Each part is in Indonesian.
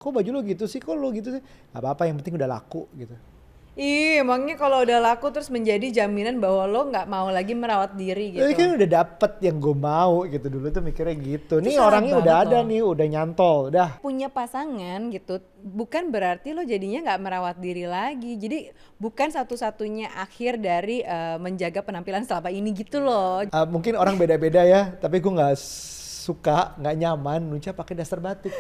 kok baju lo gitu sih, kok lo gitu sih, nggak apa-apa yang penting udah laku gitu. Emangnya kalau udah laku terus menjadi jaminan bahwa lo nggak mau lagi merawat diri Tapi gitu. kan udah dapet yang gue mau gitu, dulu tuh mikirnya gitu. Itu Nih salah orangnya udah banget ada loh. nih, udah nyantol, udah. Punya pasangan gitu, bukan berarti lo jadinya nggak merawat diri lagi. Jadi bukan satu-satunya akhir dari menjaga penampilan selama ini gitu loh. Mungkin orang beda-beda ya, tapi gue nggak suka, nggak nyaman Nucha pakai daster batik.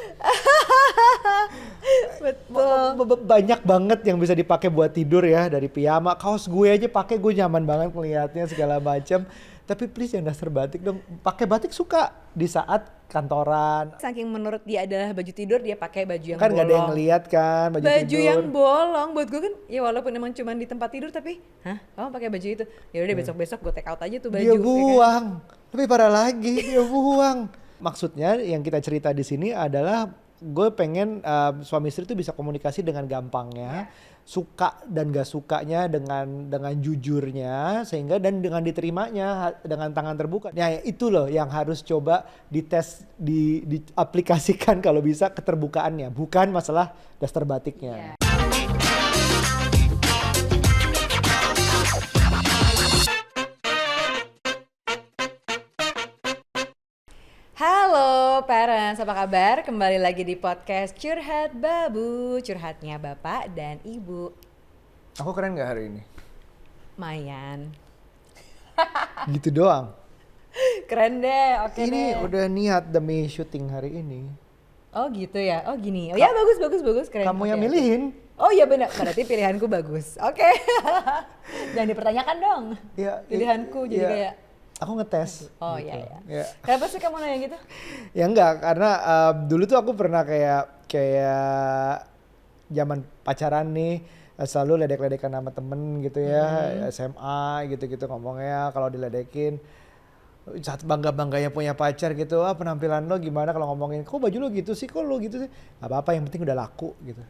Betul. Banyak banget yang bisa dipakai buat tidur ya, dari piyama, kaos gue aja pakai, gue nyaman banget ngelihatnya segala macam. Tapi please yang daster batik dong, pakai batik suka di saat kantoran. Saking menurut dia adalah baju tidur, dia pakai baju yang Kan nggak ada yang bolong. ngeliat kan baju Baju tidur. yang bolong buat gue kan ya walaupun emang cuma di tempat tidur tapi kamu pakai baju itu ya udah besok-besok gue take out aja tuh baju Dia ya kan? buang, lebih parah lagi dia buang. Maksudnya yang kita cerita di sini adalah gue pengen suami istri itu bisa komunikasi dengan gampangnya, suka dan gak sukanya dengan jujurnya, sehingga dan dengan diterimanya dengan tangan terbuka. Nah itu loh yang harus coba dites, diaplikasikan kalau bisa keterbukaannya, bukan masalah daster batiknya. Halo parents, apa kabar? Kembali lagi di podcast Curhat Babu, curhatnya bapak dan ibu. Aku keren gak hari ini? Mayan. Gitu doang. Keren deh, oke Ini deh. udah niat demi syuting hari ini. Oh gitu ya, oh gini. Oh ya bagus, keren. Kamu Oke, yang oke. milihin. Oh iya benar, berarti pilihanku bagus. Oke. Jangan dipertanyakan dong. Ya, Pilihanku jadi ya, kayak aku ngetes. oh gitu. iya. Ya. Kenapa sih kamu nanya gitu? Ya enggak, karena dulu tuh aku pernah kayak zaman pacaran nih, selalu ledek-ledekan sama temen gitu ya, SMA gitu-gitu ngomongnya kalau diledekin. Saat bangga-bangganya punya pacar gitu, penampilan lo gimana kalau ngomongin, kok baju lo gitu sih, kok lo gitu sih, nggak apa-apa yang penting udah laku gitu.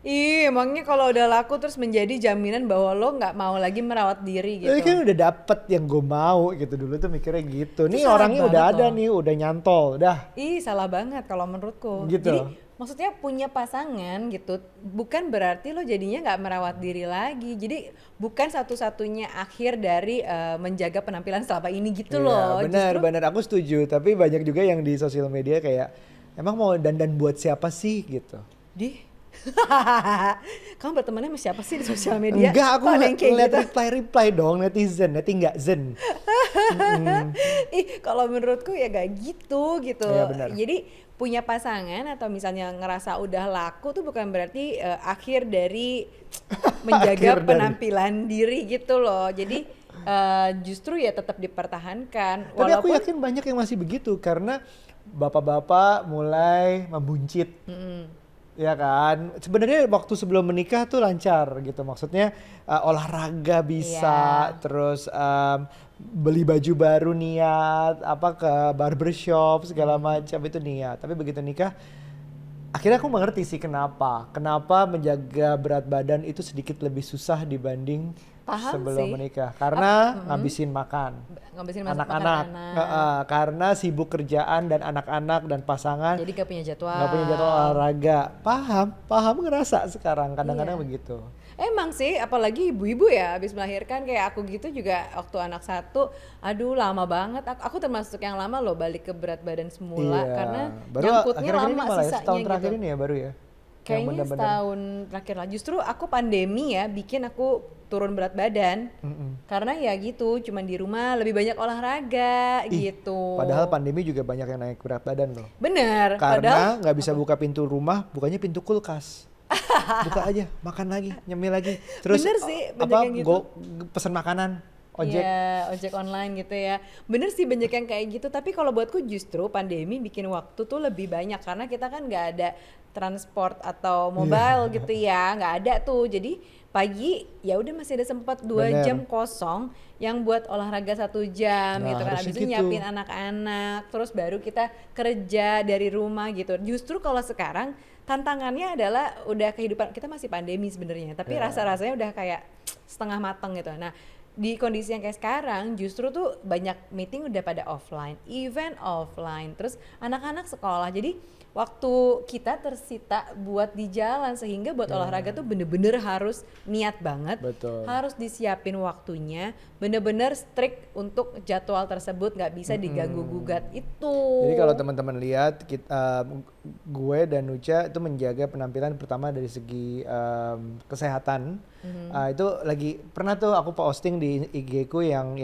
Emangnya kalau udah laku terus menjadi jaminan bahwa lo nggak mau lagi merawat diri gitu. Tapi kan udah dapet yang gue mau gitu, dulu tuh mikirnya gitu. Itu Nih salah orangnya udah banget ada loh. nih, udah nyantol, udah. Salah banget kalau menurutku. Gitu. Jadi maksudnya punya pasangan gitu, bukan berarti lo jadinya nggak merawat diri lagi. Jadi bukan satu-satunya akhir dari menjaga penampilan selama ini gitu loh. Benar, Justru benar, aku setuju. Tapi banyak juga yang di sosial media kayak, emang mau dandan buat siapa sih gitu. di kamu bertemannya sama siapa sih di sosial media? Enggak, aku Kok ada yang kayak ngeliat gitu? reply dong netizen nggak zen. Kalau menurutku ya gak gitu Iya benar. Jadi punya pasangan atau misalnya ngerasa udah laku tuh bukan berarti akhir dari menjaga Akhir dari- penampilan diri gitu loh. Jadi justru ya tetap dipertahankan. Tapi aku yakin banyak yang masih begitu karena bapak-bapak mulai membuncit. Ya kan, sebenarnya waktu sebelum menikah tuh lancar gitu, maksudnya olahraga bisa, Iya. terus beli baju baru niat, ke barbershop segala macam itu niat. Tapi begitu nikah, akhirnya aku mengerti sih kenapa menjaga berat badan itu sedikit lebih susah dibanding Paham sebelum sih. menikah, karena ngabisin makan. Ngabisin makan Anak-anak, anak. karena sibuk kerjaan dan anak-anak dan pasangan. Jadi gak punya jadwal. Nggak punya jadwal olahraga. Paham ngerasa sekarang kadang-kadang Iya. begitu. Emang sih, apalagi ibu-ibu ya habis melahirkan kayak aku gitu juga waktu anak satu, aduh lama banget. Aku termasuk yang lama loh balik ke berat badan semula karena Baru nyangkutnya akhir-akhir ini lama malah ya, sisanya setahun gitu. terakhir ini ya baru ya. Yang Kayaknya benar-benar. setahun terakhir lah. Justru aku pandemi ya bikin aku turun berat badan. Karena ya gitu, cuman di rumah lebih banyak olahraga gitu. Padahal pandemi juga banyak yang naik berat badan loh. Bener, padahal Karena nggak bisa buka pintu rumah, bukanya pintu kulkas. Buka aja, makan lagi, nyemil lagi. Terus Bener sih, banyak yang gitu. pesan makanan, ojek. Iya, ojek online gitu ya. Bener sih banyak yang kayak gitu, tapi kalau buatku justru pandemi bikin waktu tuh lebih banyak karena kita kan nggak ada transport atau mobile gitu ya, nggak ada tuh. Jadi pagi ya udah masih ada sempat 2 Bener. jam kosong yang buat olahraga 1 jam Nah, gitu kan. harusnya Abis itu gitu. nyiapin anak-anak, terus baru kita kerja dari rumah gitu. Justru kalau sekarang tantangannya adalah udah kehidupan kita masih pandemi sebenarnya, tapi rasa-rasanya udah kayak setengah matang gitu. Nah, di kondisi yang kayak sekarang justru tuh banyak meeting udah pada offline, event offline, terus anak-anak sekolah. Jadi waktu kita tersita buat di jalan, sehingga buat olahraga tuh bener-bener harus niat banget, Betul. harus disiapin waktunya, bener-bener strict untuk jadwal tersebut, nggak bisa diganggu gugat itu. Jadi kalau teman-teman lihat gue dan Nucha itu menjaga penampilan pertama dari segi kesehatan. Itu lagi pernah tuh aku posting di IG ku yang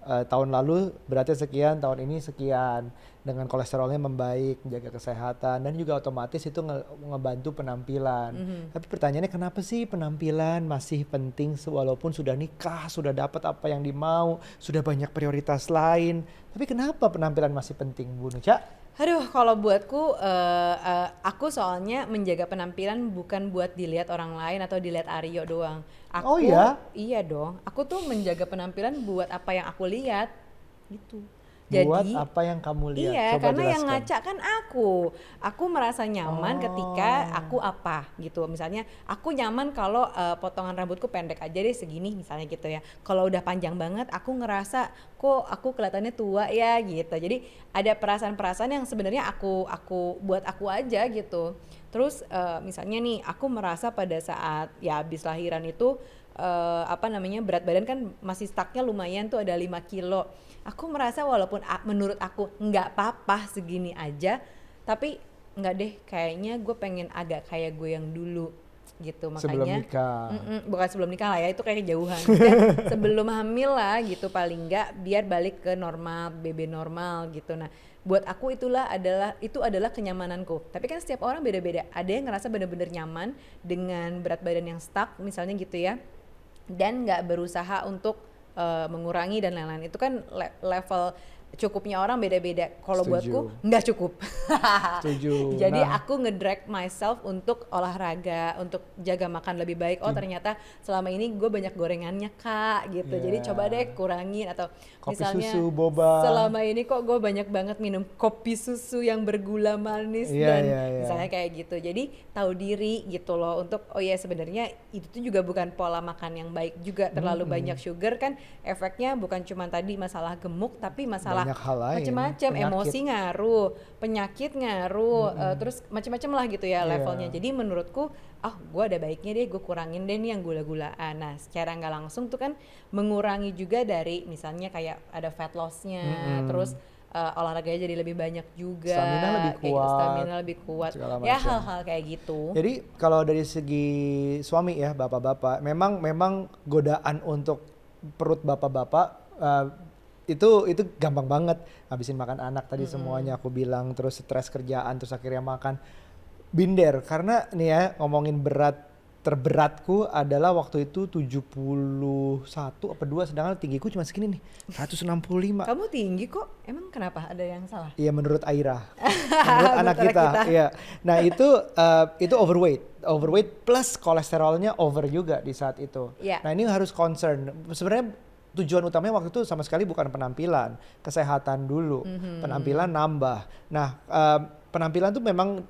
tahun lalu beratnya sekian, tahun ini sekian, dengan kolesterolnya membaik, menjaga kesehatan, dan juga otomatis itu ngebantu penampilan. Tapi pertanyaannya, kenapa sih penampilan masih penting walaupun sudah nikah, sudah dapat apa yang dimau, sudah banyak prioritas lain, tapi kenapa penampilan masih penting, Bu Nucha? Aduh, kalau buatku, aku soalnya menjaga penampilan bukan buat dilihat orang lain atau dilihat Aryo doang. Oh ya? Iya dong. Aku tuh menjaga penampilan buat apa yang aku lihat, gitu. Buat Jadi, apa yang kamu lihat? iya, Coba karena yang jelaskan. ngaca kan aku. Aku merasa nyaman ketika Oh. aku apa gitu. Misalnya aku nyaman kalau potongan rambutku pendek aja deh segini misalnya gitu ya. Kalau udah panjang banget aku ngerasa kok aku kelihatannya tua ya gitu. Jadi ada perasaan-perasaan yang sebenarnya aku buat aku aja gitu. Terus misalnya nih aku merasa pada saat ya habis lahiran itu berat badan kan masih stucknya lumayan tuh ada 5 kilo. Aku merasa walaupun menurut aku nggak apa-apa segini aja, tapi nggak deh, kayaknya gue pengen agak kayak gue yang dulu gitu. Makanya Sebelum nikah. bukan sebelum nikah lah ya, itu kayak kejauhan. Maksudnya sebelum hamil lah gitu, paling nggak biar balik ke normal, BB normal gitu. Nah buat aku itu adalah kenyamananku. Tapi kan setiap orang beda-beda. Ada yang ngerasa bener-bener nyaman dengan berat badan yang stuck misalnya gitu ya, dan nggak berusaha untuk mengurangi dan lain-lain. Itu kan level cukupnya orang beda-beda. Kalau buatku nggak cukup. Setuju. Jadi Nah, aku ngedrag myself untuk olahraga, untuk jaga makan lebih baik. Oh ternyata selama ini gue banyak gorengannya kak gitu. Jadi coba deh kurangin, atau kopi misalnya susu, boba. selama ini kok gue banyak banget minum kopi susu yang bergula manis dan misalnya kayak gitu. Jadi tahu diri gitu loh untuk oh ya sebenarnya itu tuh juga bukan pola makan yang baik juga. Terlalu banyak sugar kan efeknya bukan cuma tadi masalah gemuk, tapi masalah Banyak hal lain, macam-macam, penyakit. emosi ngaruh, penyakit ngaruh, terus macam-macam lah gitu ya levelnya. Jadi menurutku gue ada baiknya deh gue kurangin deh nih yang gula-gulaan. Nah secara nggak langsung tuh kan mengurangi juga dari misalnya kayak ada fat loss-nya, terus olahraganya jadi lebih banyak juga, Stamina lebih kayak gitu, kuat, stamina lebih kuat, segala ya macam. hal-hal kayak gitu. Jadi kalau dari segi suami ya, bapak-bapak, memang godaan untuk perut bapak-bapak itu gampang banget. Habisin makan anak tadi semuanya aku bilang, terus stres kerjaan, terus akhirnya makan binder. Karena nih ya, ngomongin terberatku adalah waktu itu 71 apa 2, sedangkan tinggiku cuma segini nih, 165. Kamu tinggi kok, emang kenapa, ada yang salah? Iya menurut Aira, menurut anak kita. Iya. Nah itu overweight plus kolesterolnya over juga di saat itu. Iya. Nah ini harus concern. Sebenarnya tujuan utamanya waktu itu sama sekali bukan penampilan, kesehatan dulu. Penampilan nambah. Nah penampilan tuh memang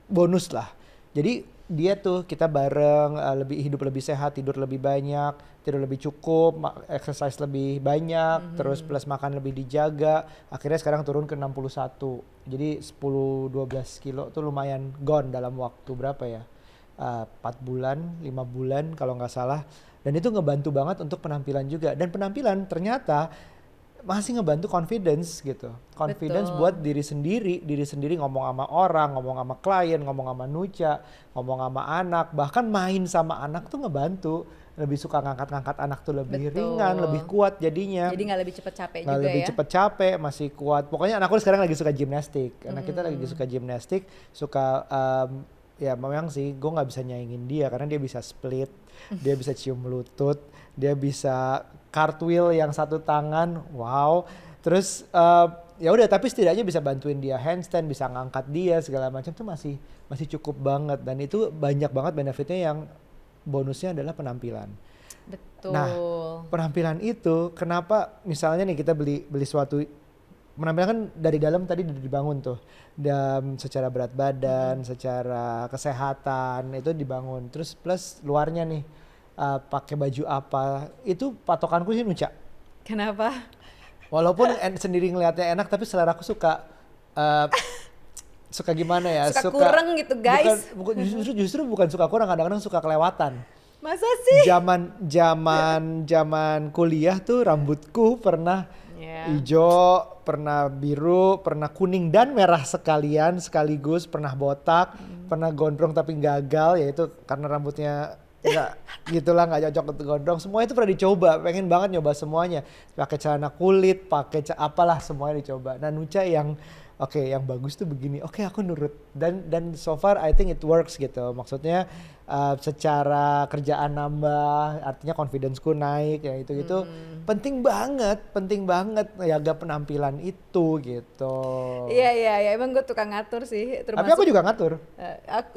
bonus lah. Jadi dia tuh kita bareng, hidup lebih sehat, tidur lebih banyak, tidur lebih cukup, exercise lebih banyak, terus plus makan lebih dijaga. Akhirnya sekarang turun ke 61. Jadi 10-12 kilo tuh lumayan gone dalam waktu berapa ya? 4 bulan, 5 bulan kalau nggak salah. Dan itu ngebantu banget untuk penampilan juga. Dan penampilan ternyata masih ngebantu confidence gitu. Confidence buat diri sendiri ngomong sama orang, ngomong sama klien, ngomong sama Nucha, ngomong sama anak, bahkan main sama anak tuh ngebantu. Lebih suka ngangkat-ngangkat anak tuh lebih ringan, lebih kuat jadinya. Jadi nggak lebih cepet capek Nggak juga lebih ya? cepet capek, masih kuat. Pokoknya anakku sekarang lagi suka gimnastik. Anak kita lagi suka gimnastik, suka ya memang sih gue nggak bisa nyaingin dia karena dia bisa split, dia bisa cium lutut, dia bisa cartwheel yang satu tangan, wow. Terus ya udah, tapi setidaknya bisa bantuin dia handstand, bisa ngangkat dia segala macam tuh masih cukup banget. Dan itu banyak banget benefitnya, yang bonusnya adalah penampilan. Betul. Nah penampilan itu kenapa misalnya nih kita beli suatu penampilan, kan dari dalam tadi dibangun tuh, dan secara berat badan, secara kesehatan itu dibangun, terus plus luarnya nih pakai baju apa, itu patokanku sih Nucha. Kenapa? Walaupun sendiri ngelihatnya enak, tapi selera aku suka suka gimana ya? Suka kurang gitu, guys. Justru bukan suka kurang, kadang-kadang suka kelewatan. Masa sih? Zaman kuliah tuh rambutku pernah hijau, pernah biru, pernah kuning dan merah sekaligus, pernah botak, pernah gondrong tapi gagal, yaitu karena rambutnya nggak gitulah, nggak cocok untuk gondrong. Semua itu pernah dicoba, pengen banget nyoba semuanya. Pakai celana kulit, apalah semuanya dicoba. Nah Nucha yang yang bagus tuh begini. Aku nurut dan so far I think it works gitu. Maksudnya secara kerjaan nambah, artinya confidence-ku naik ya itu gitu. Penting banget jaga penampilan itu gitu. Iya, emang gue tukang ngatur sih. Tapi aku juga ngatur.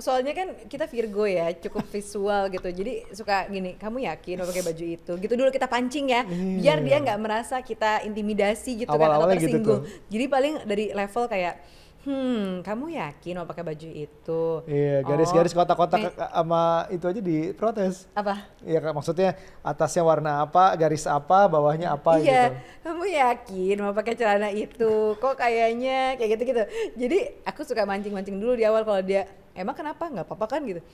Soalnya kan kita Virgo ya, cukup visual gitu. Jadi suka gini, kamu yakin mau pakai baju itu? Gitu dulu kita pancing ya, biar dia nggak merasa kita intimidasi gitu kan atau tersinggung. Gitu jadi paling dari level kayak kamu yakin mau pakai baju itu? Iya, garis-garis kotak-kotak sama itu aja diprotes. Apa? Iya, maksudnya atasnya warna apa, garis apa, bawahnya apa gitu. Iya, kamu yakin mau pakai celana itu? Kok kayaknya kayak gitu-gitu. Jadi aku suka mancing-mancing dulu di awal kalau dia emang kenapa? Nggak apa-apa kan gitu.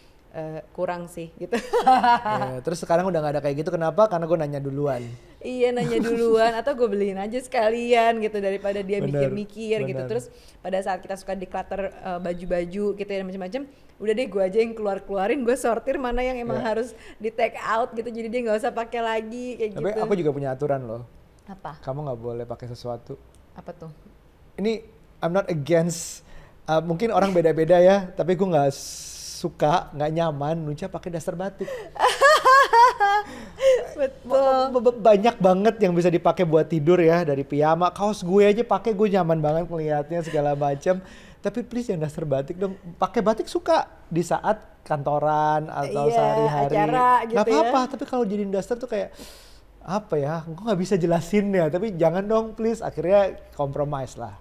Kurang sih gitu. Ya, terus sekarang udah gak ada kayak gitu, kenapa? Karena gue nanya duluan. Iya, nanya duluan atau gue beliin aja sekalian gitu daripada dia mikir-mikir gitu. Terus pada saat kita suka declutter baju-baju gitu ya macam-macam, udah deh gue aja yang keluarin, gue sortir mana yang emang harus di take out gitu, jadi dia nggak usah pakai lagi kayak gitu. Tapi aku juga punya aturan loh. Apa? Kamu nggak boleh pakai sesuatu. Apa tuh? Ini I'm not against, mungkin orang beda-beda ya, tapi gue nggak suka, nggak nyaman Nucha pakai daster batik. Betul. Banyak banget yang bisa dipakai buat tidur ya, dari piyama, kaos gue aja pakai, gue nyaman banget ngelihatnya segala macam. Tapi please yang daster batik dong, pakai batik suka di saat kantoran atau sehari-hari. Gitu gak apa-apa, tapi kalau jadiin daster tuh kayak apa ya, gue nggak bisa jelasin ya, tapi jangan dong please. Akhirnya compromise lah.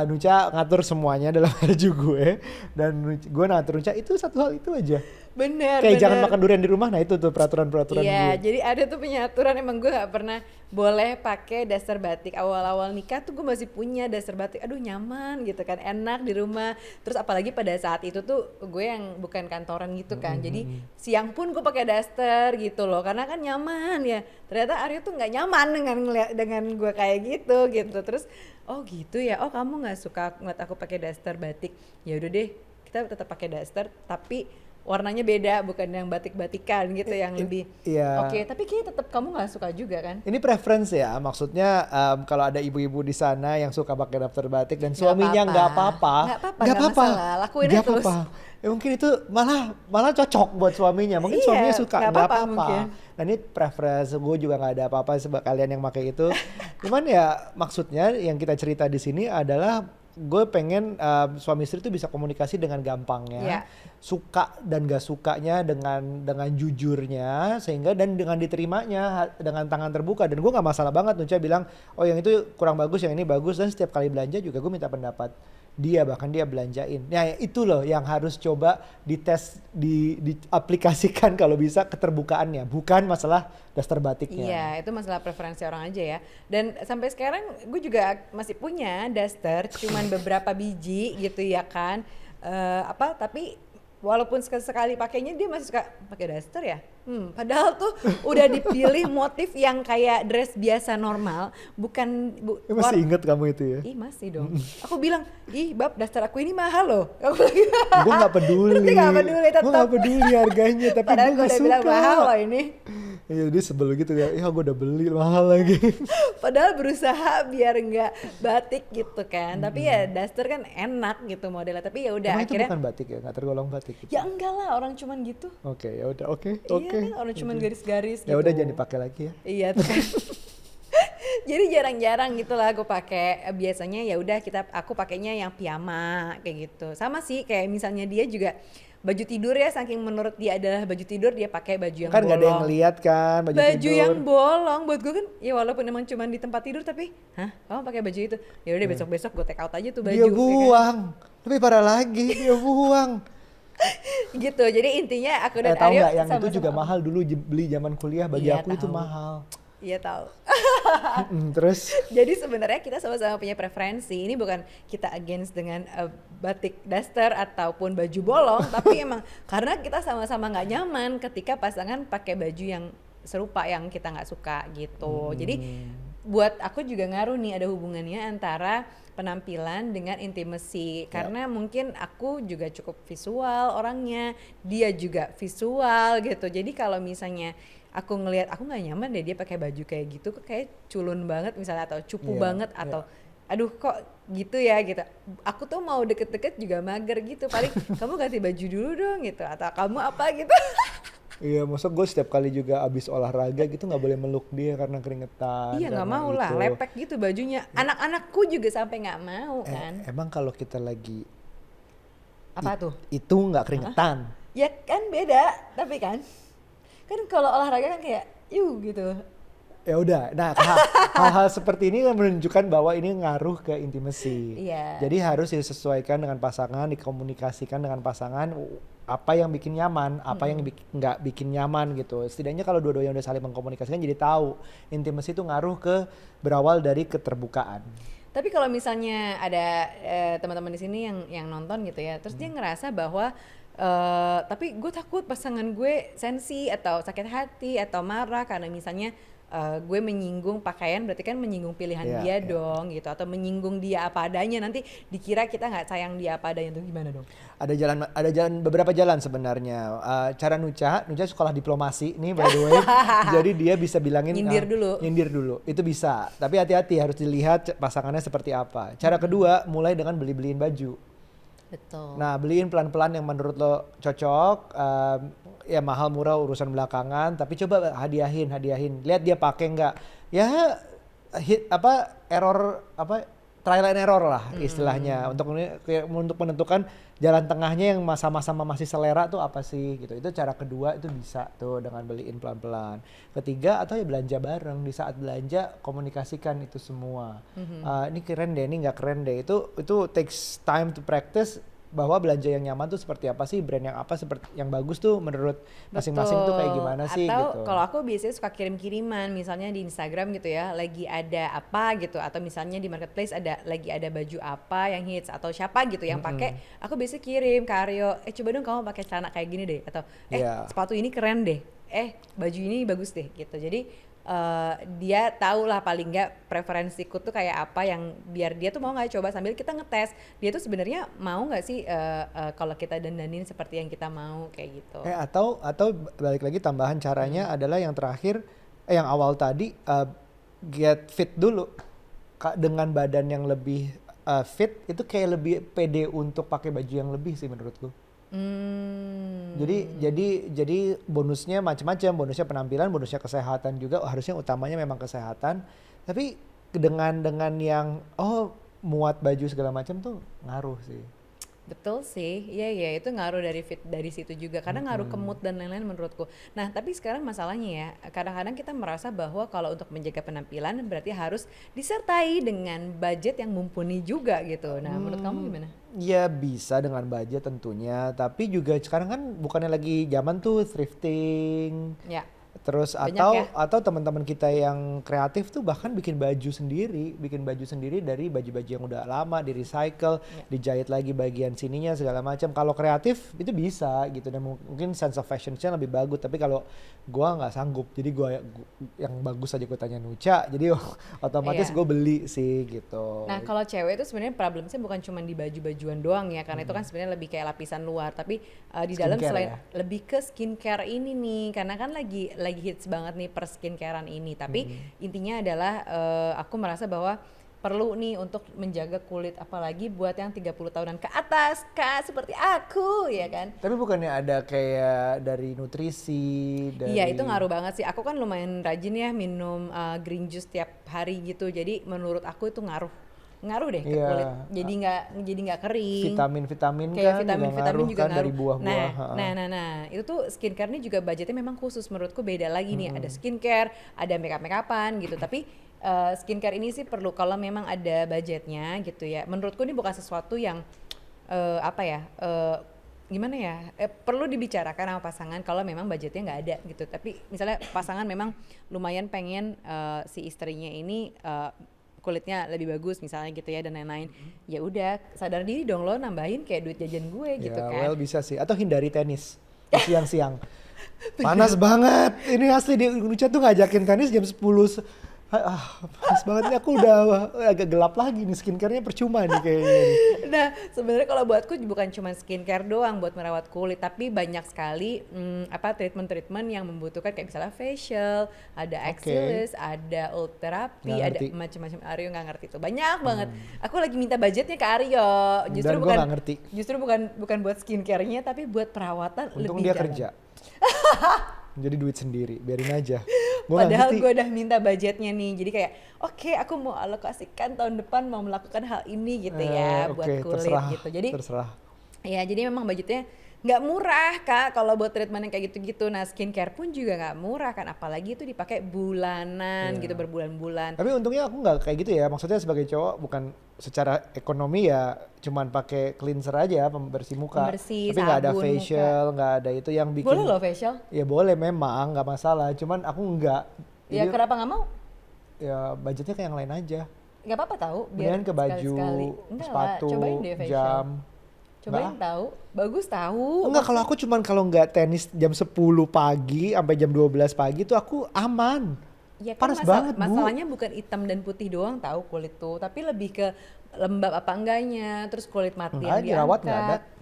Nucha ngatur semuanya dalam baju gue, dan gue ngatur Nucha itu satu hal itu aja. Bener. Jangan makan durian di rumah, nah itu tuh peraturan-peraturan gue. Iya, jadi ada tuh penyaturan, emang gue gak pernah boleh pakai daster batik. Awal-awal nikah tuh gue masih punya daster batik, aduh nyaman gitu kan, enak di rumah. Terus apalagi pada saat itu tuh gue yang bukan kantoran gitu kan, jadi siang pun gue pakai daster gitu loh, karena kan nyaman ya. Ternyata Aryo tuh nggak nyaman dengan gue kayak gitu. Terus oh gitu ya, oh kamu nggak suka ngeliat aku pakai daster batik, ya udah deh kita tetap pakai daster tapi warnanya beda, bukan yang batik-batikan gitu yang lebih oke. Tapi kayaknya tetap kamu nggak suka juga kan? Ini preference ya, maksudnya kalau ada ibu-ibu di sana yang suka pakai daster batik dan suaminya nggak apa-apa, nggak masalah, lakuin aja terus. Ya mungkin itu malah cocok buat suaminya, mungkin suaminya suka, nggak apa-apa. Nah ini preference, gue juga nggak ada apa-apa sebab kalian yang pakai itu. Cuman ya maksudnya yang kita cerita di sini adalah gue pengen suami istri itu bisa komunikasi dengan gampangnya, suka dan gak sukanya dengan jujurnya, sehingga dan dengan diterimanya dengan tangan terbuka. Dan gue nggak masalah banget Nucha bilang, oh yang itu kurang bagus, yang ini bagus, dan setiap kali belanja juga gue minta pendapat dia, bahkan dia belanjain. Nah itu loh yang harus coba dites, diaplikasikan kalau bisa keterbukaannya, bukan masalah daster batiknya. Iya, itu masalah preferensi orang aja ya. Dan sampai sekarang gue juga masih punya daster, cuman beberapa biji gitu ya kan. Tapi walaupun sekali pakainya dia masih suka pakai daster ya. Padahal tuh udah dipilih motif yang kayak dress biasa normal, bukan masih inget kamu itu ya? Ih masih dong. Aku bilang, ih bab daster aku ini mahal loh. Gue nggak peduli. Gue nggak peduli harganya, tapi gue nggak suka. Bilang mahal loh ini. Iya dia sebel gitu ya, gue udah beli mahal lagi. Padahal berusaha biar nggak batik gitu kan, tapi ya daster kan enak gitu modelnya. Tapi ya udah akhirnya. Itu bukan batik ya, nggak tergolong batik. Gitu. Ya enggak lah, orang cuman gitu. Oke, ya udah, oke. Iya, orang cuman garis-garis gitu. Ya udah jangan dipakai lagi ya. Iya tuh kan. Jadi jarang-jarang gitu lah gue pakai. Biasanya ya udah aku pakainya yang piyama kayak gitu. Sama sih kayak misalnya dia juga baju tidur ya, saking menurut dia adalah baju tidur, dia pakai baju yang kan bolong. Kan gak ada yang ngeliat kan baju tidur. Yang bolong buat gue kan ya walaupun emang cuma di tempat tidur, tapi kamu pakai baju itu. Ya udah besok-besok gue take out aja tuh baju. Dia buang. Ya kan? Lebih parah lagi dia buang. Gitu. Jadi intinya aku dan Tahu Aryo nggak yang itu juga mahal dulu beli zaman kuliah, bagi aku itu mahal. Iya tahu. Terus Jadi sebenarnya kita sama-sama punya preferensi. Ini bukan kita against dengan batik daster ataupun baju bolong, tapi emang karena kita sama-sama nggak nyaman ketika pasangan pakai baju yang serupa yang kita nggak suka gitu. Jadi buat aku juga ngaruh nih, ada hubungannya antara penampilan dengan intimacy. Karena mungkin aku juga cukup visual orangnya, dia juga visual gitu. Jadi kalau misalnya aku ngelihat aku nggak nyaman deh dia pakai baju kayak gitu, kok kayak culun banget misalnya atau cupu Iya, banget atau aduh kok gitu ya gitu. Aku tuh mau deket-deket juga mager gitu. Paling kamu ganti baju dulu dong gitu atau kamu apa gitu. iya, maksud gue setiap kali juga abis olahraga gitu nggak boleh meluk dia karena keringetan. Iya nggak Karena mau lah, itu. lepek gitu bajunya. Anak-anakku juga sampai nggak mau kan. Emang kalau kita lagi Apa tuh? itu nggak keringetan. Ya kan beda, tapi kan kalau olahraga kan kayak gitu. Ya udah, nah hal-hal seperti ini kan menunjukkan bahwa ini ngaruh ke intimacy. Iya. Jadi harus disesuaikan dengan pasangan, dikomunikasikan dengan pasangan apa yang bikin nyaman, apa yang nggak bikin nyaman gitu. Setidaknya kalau dua-duanya udah saling mengkomunikasikan jadi tahu intimacy itu ngaruh ke berawal dari keterbukaan. Tapi kalau misalnya ada teman-teman di sini yang nonton gitu ya, terus dia ngerasa bahwa tapi gue takut pasangan gue sensi atau sakit hati atau marah karena misalnya gue menyinggung pakaian, berarti kan menyinggung pilihan dia dong gitu, atau menyinggung dia apa adanya, nanti dikira kita nggak sayang dia apa adanya, tuh gimana dong? Ada jalan beberapa jalan sebenarnya. Cara Nucha sekolah diplomasi nih by the way. Jadi dia bisa bilangin Nyindir dulu. Nyindir dulu. Itu bisa. Tapi hati-hati harus dilihat pasangannya seperti apa. Cara kedua mulai dengan beli-beliin baju. Betul. Nah, beliin pelan-pelan yang menurut lo cocok. Ya mahal murah urusan belakangan, tapi coba hadiahin. Lihat dia pakai nggak. Ya trial and error lah istilahnya untuk menentukan jalan tengahnya yang sama-sama masih selera tuh apa sih gitu. Itu cara kedua, itu bisa tuh dengan beliin pelan-pelan. Ketiga atau ya belanja bareng, di saat belanja komunikasikan itu semua. Ini keren deh, ini nggak keren deh. Itu takes time to practice, bahwa belanja yang nyaman tuh seperti apa sih, brand yang apa seperti yang bagus tuh menurut masing-masing tuh kayak gimana sih atau gitu. kalau aku biasanya suka kirim-kiriman misalnya di Instagram gitu ya, lagi ada apa gitu, atau misalnya di marketplace lagi ada baju apa yang hits atau siapa gitu yang pakai, aku biasanya kirim ke Aryo, coba dong kamu pakai celana kayak gini deh, atau sepatu ini keren deh, baju ini bagus deh gitu. Jadi dia tahu lah paling nggak preferensiku tuh kayak apa, yang biar dia tuh mau nggak coba sambil kita ngetes dia tuh sebenarnya mau nggak sih kalau kita dandanin seperti yang kita mau kayak gitu. Atau balik lagi tambahan caranya adalah yang terakhir, yang awal tadi, get fit dulu. Dengan badan yang lebih fit itu kayak lebih pede untuk pakai baju yang lebih sih menurutku. Jadi bonusnya macam-macam, bonusnya penampilan, bonusnya kesehatan juga. Harusnya utamanya memang kesehatan. Tapi dengan yang muat baju segala macam tuh ngaruh sih. Betul sih, iya itu ngaruh dari fit dari situ juga, karena ngaruh ke mood dan lain-lain menurutku. Nah tapi sekarang masalahnya ya, kadang-kadang kita merasa bahwa kalau untuk menjaga penampilan berarti harus disertai dengan budget yang mumpuni juga gitu. Nah menurut kamu gimana? Ya bisa dengan budget tentunya, tapi juga sekarang kan bukannya lagi zaman tuh thrifting. Ya. Terus atau teman-teman kita yang kreatif tuh bahkan bikin baju sendiri dari baju-baju yang udah lama, di recycle, dijahit lagi bagian sininya segala macam. Kalau kreatif itu bisa gitu, dan mungkin sense of fashion-nya lebih bagus. Tapi kalau gua nggak sanggup, jadi gua yang bagus aja gua tanya Nucha, jadi otomatis gua beli sih gitu. Nah kalau cewek itu sebenarnya problemnya bukan cuma di baju-bajuan doang ya, karena itu kan sebenarnya lebih kayak lapisan luar, tapi di dalam selain lebih ke skincare ini nih, karena kan lagi hits banget nih per skincarean ini. Tapi intinya adalah aku merasa bahwa perlu nih untuk menjaga kulit, apalagi buat yang 30 tahunan ke atas Kak, seperti aku ya kan. Tapi bukannya ada kayak dari nutrisi Iya itu ngaruh banget sih. Aku kan lumayan rajin ya minum green juice tiap hari gitu. Jadi menurut aku itu ngaruh deh ke kulit, jadi nggak kering. Vitamin kayak kan vitamin juga ngaruh dari buah-buah. Nah itu tuh skincare ini juga budgetnya memang khusus menurutku, beda lagi nih. Ada skincare, ada makeup-makeupan gitu, tapi skincare ini sih perlu kalau memang ada budgetnya gitu ya. Menurutku ini bukan sesuatu yang gimana ya, perlu dibicarakan sama pasangan kalau memang budgetnya nggak ada gitu. Tapi misalnya pasangan memang lumayan pengen si istrinya ini kulitnya lebih bagus misalnya gitu ya dan lain-lain. Ya udah sadar diri dong lo nambahin kayak duit jajan gue gitu Ya, kan. well bisa sih. Atau hindari tenis di siang-siang. Panas banget. Ini asli di Nucha tuh ngajakin tenis jam 10. Panas banget nih, aku udah agak gelap lagi nih, skincare-nya percuma nih kayaknya nih. Nah, sebenarnya kalau buatku bukan cuma skincare doang buat merawat kulit, tapi banyak sekali treatment-treatment yang membutuhkan kayak misalnya facial, ada axialis, ada ultherapy, Nggak ada ngerti. macam-macam. Aryo nggak ngerti tuh, banyak banget. Aku lagi minta budgetnya ke Aryo. Justru Dan gua bukan nggak ngerti. Justru bukan buat skincare-nya, tapi buat perawatan Untung lebih dia dalam. kerja. Jadi duit sendiri, biarin aja. Gua nggak Padahal ngerti. gue udah minta budgetnya nih, jadi kayak oke, aku mau alokasikan tahun depan mau melakukan hal ini gitu ya buat Oke, kulit terserah, gitu. Jadi terserah. ya jadi memang budgetnya nggak murah Kak kalau buat treatment yang kayak gitu-gitu. Nah skincare pun juga nggak murah kan, apalagi itu dipakai bulanan Iya. gitu, berbulan-bulan. Tapi untungnya aku nggak kayak gitu ya. Maksudnya sebagai cowok bukan secara ekonomi ya, cuman pakai cleanser aja, pembersih muka. Pembersih, Tapi nggak ada sabun facial, nggak ada itu yang bikin. Boleh loh facial. Ya boleh memang, nggak masalah. Cuman aku nggak. Ya Jadi, kenapa nggak mau? ya budgetnya kayak yang lain aja. Nggak apa-apa tahu. Mendingan ke baju, sekali-sekali. Enggak lah, sepatu, cobain deh facial. jam. Cobain Nggak. tahu, bagus tahu. Enggak, kalau aku cuman kalau nggak tenis jam 10 pagi sampai jam 12 pagi tuh aku aman. Ya kan Panas banget, Bu. masalahnya bukan hitam dan putih doang tahu kulit tuh, tapi lebih ke lembab apa enggaknya, terus kulit mati Enggak, yang jerawat diangkat. nggak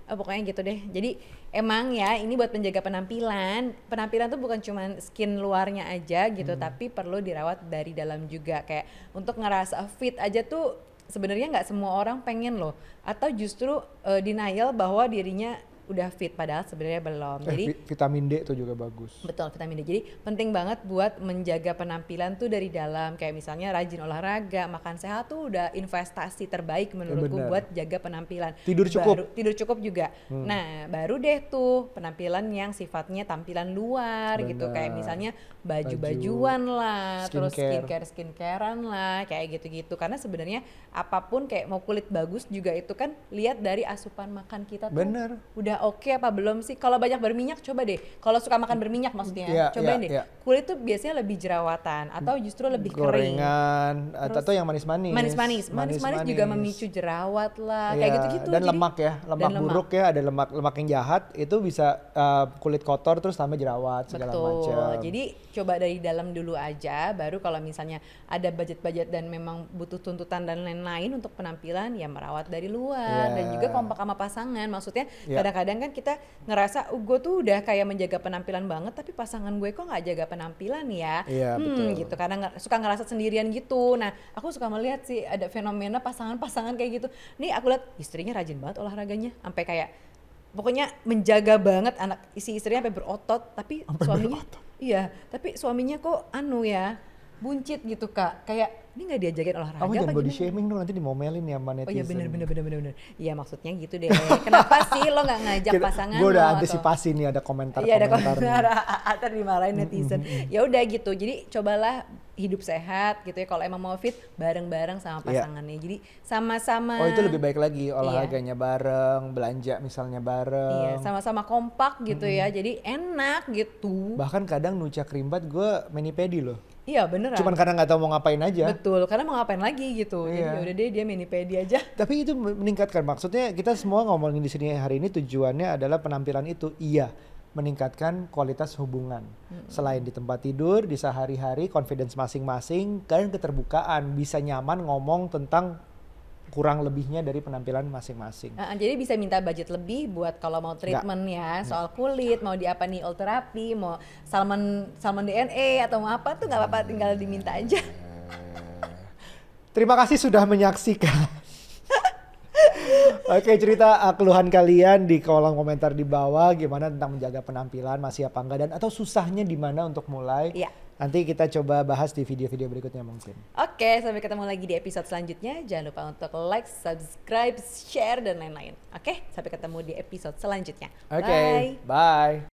ada. Pokoknya gitu deh. Jadi emang ya ini buat menjaga penampilan. Penampilan tuh bukan cuma skin luarnya aja gitu, tapi perlu dirawat dari dalam juga. Kayak untuk ngerasa fit aja tuh sebenarnya nggak semua orang pengen loh. Atau justru denial bahwa dirinya udah fit padahal sebenarnya belum. Jadi Vitamin D tuh juga bagus. betul, vitamin D. Jadi penting banget buat menjaga penampilan tuh dari dalam. Kayak misalnya rajin olahraga, makan sehat tuh udah investasi terbaik menurutku benar. buat jaga penampilan. Tidur cukup. Tidur cukup juga. Nah, baru deh tuh penampilan yang sifatnya tampilan luar gitu. Benar. Kayak misalnya baju-bajuan lah, terus Skincare. skincarean lah, kayak gitu-gitu. Karena sebenarnya apapun kayak mau kulit bagus juga itu kan lihat dari asupan makan kita tuh. Bener. Udah oke apa belum sih? Kalau banyak berminyak coba deh. Kalau suka makan berminyak maksudnya, Iya, cobain iya, deh. iya. Kulit tuh biasanya lebih jerawatan atau justru lebih kering. Gorengan Terus atau yang manis-manis. Manis-manis juga memicu jerawat lah, kayak Iya, gitu-gitu. dan Jadi- lemak ya, lemak dan buruk ya, ada lemak yang jahat itu bisa kulit kotor terus tambah jerawat segala Betul. macam. Jadi coba dari dalam dulu aja, baru kalau misalnya ada budget-budget dan memang butuh tuntutan dan lain-lain untuk penampilan, ya merawat dari luar Iya. dan juga kompak sama pasangan. Maksudnya Iya. kadang-kadang kan kita ngerasa, gue tuh udah kayak menjaga penampilan banget, tapi pasangan gue kok nggak jaga penampilan ya? Iya, betul. Gitu. Kadang suka ngerasa sendirian gitu. Nah, aku suka melihat sih ada fenomena pasangan-pasangan kayak gitu. Nih aku lihat istrinya rajin banget olahraganya, sampai kayak pokoknya menjaga banget anak istrinya sampai berotot, tapi Sampai suaminya berotot. iya, tapi suaminya kok buncit gitu Kak. Kayak ini nggak diajakin olahraga Kamu jangan apa body gimana? shaming dong, nanti dimomelin ya sama Oh netizen. iya bener. Iya maksudnya gitu deh. Kenapa sih lo nggak ngajak pasangan Gue udah lo atau- antisipasi nih ada Iya ada komentar-komentar komentar, nih. ntar dimarahin netizen. Ya udah gitu, jadi cobalah hidup sehat gitu ya. Kalau emang mau fit bareng-bareng sama Iya. pasangannya. Jadi sama-sama. Oh itu lebih baik lagi, olahraganya bareng, belanja misalnya bareng. Iya, sama-sama kompak gitu ya. Jadi enak gitu. Bahkan kadang Nucha Krimbat gue mani-pedi loh. Iya beneran. Cuman karena nggak tahu mau ngapain aja. Betul, karena mau ngapain lagi gitu. Jadi Iya. ya udah deh dia mani-pedi aja. Tapi itu meningkatkan, maksudnya kita semua ngomongin di sini hari ini tujuannya adalah penampilan itu, iya, meningkatkan kualitas hubungan. Selain di tempat tidur, di sehari-hari, confidence masing-masing, dan keterbukaan, bisa nyaman ngomong tentang kurang lebihnya dari penampilan masing-masing. Jadi bisa minta budget lebih buat kalau mau treatment ya, soal kulit, mau di apa nih ulterapi, mau salmon DNA atau mau apa tuh nggak apa-apa, tinggal diminta aja. Terima kasih sudah menyaksikan. Oke, cerita keluhan kalian di kolom komentar di bawah, gimana tentang menjaga penampilan, masih apa enggak, dan atau susahnya di mana untuk mulai. Iya. Nanti kita coba bahas di video-video berikutnya mungkin. Oke, sampai ketemu lagi di episode selanjutnya. Jangan lupa untuk like, subscribe, share, dan lain-lain. Oke, sampai ketemu di episode selanjutnya. Oke, bye.